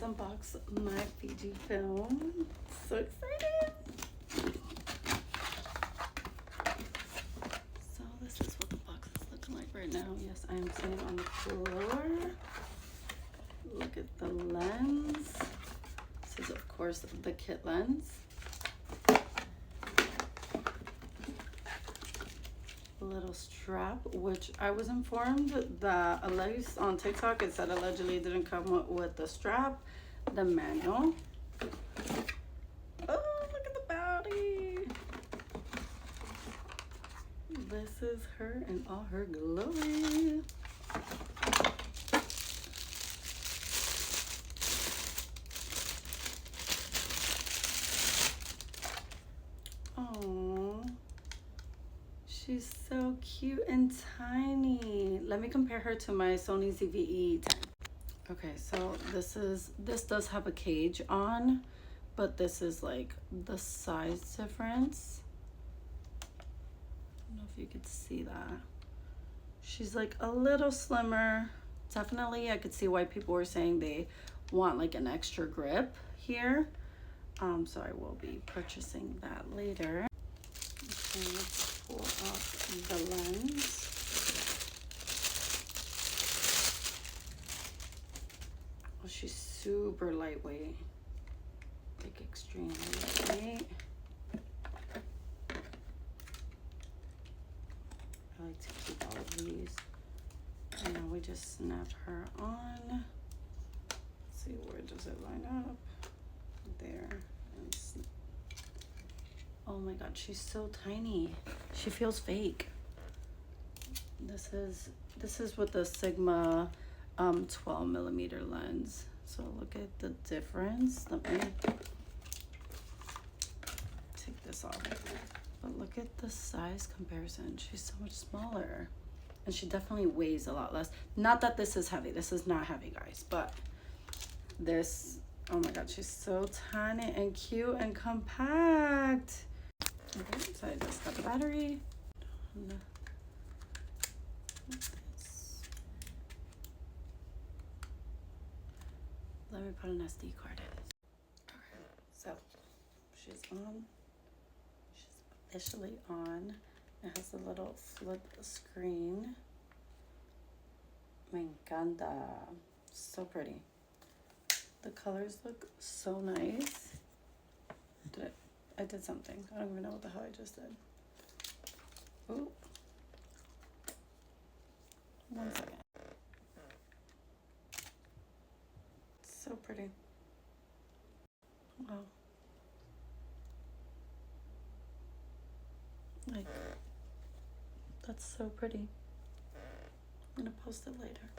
unbox my Fujifilm. So excited! So this is what the box is looking like right now. Yes, I am sitting on the floor. Look at the lens. This is of course the kit lens. Little strap, which I was informed that at least on TikTok it said allegedly didn't come with the strap, the manual. Oh, look at the body. This is her in all her glory. Oh, she's so cute and tiny. Let me compare her to my Sony ZVE10. Okay, so this does have a cage on, but this is like the size difference. I don't know if you could see that. She's like a little slimmer. Definitely, I could see why people were saying they want like an extra grip here. So I will be purchasing that later. Okay, let's pull off the lens. Oh, she's super lightweight, like extremely lightweight. I like to keep all of these. And now we just snap her on. Let's see, where does it line up? There. And oh my god, she's so tiny. She feels fake. This is with the Sigma 12mm lens. So look at the difference. Let me take this off. But look at the size comparison. She's so much smaller. And she definitely weighs a lot less. Not that this is heavy. This is not heavy, guys. But this, oh my god, she's so tiny and cute and compact. Okay, so I just got the battery. Let me put an SD card in. Okay, so she's on. She's officially on. It has a little flip screen. Me encanta. So pretty. The colors look so nice. I did something. I don't even know what the hell I just did. Ooh. 1 second. So pretty. Wow. Like, that's so pretty. I'm gonna post it later.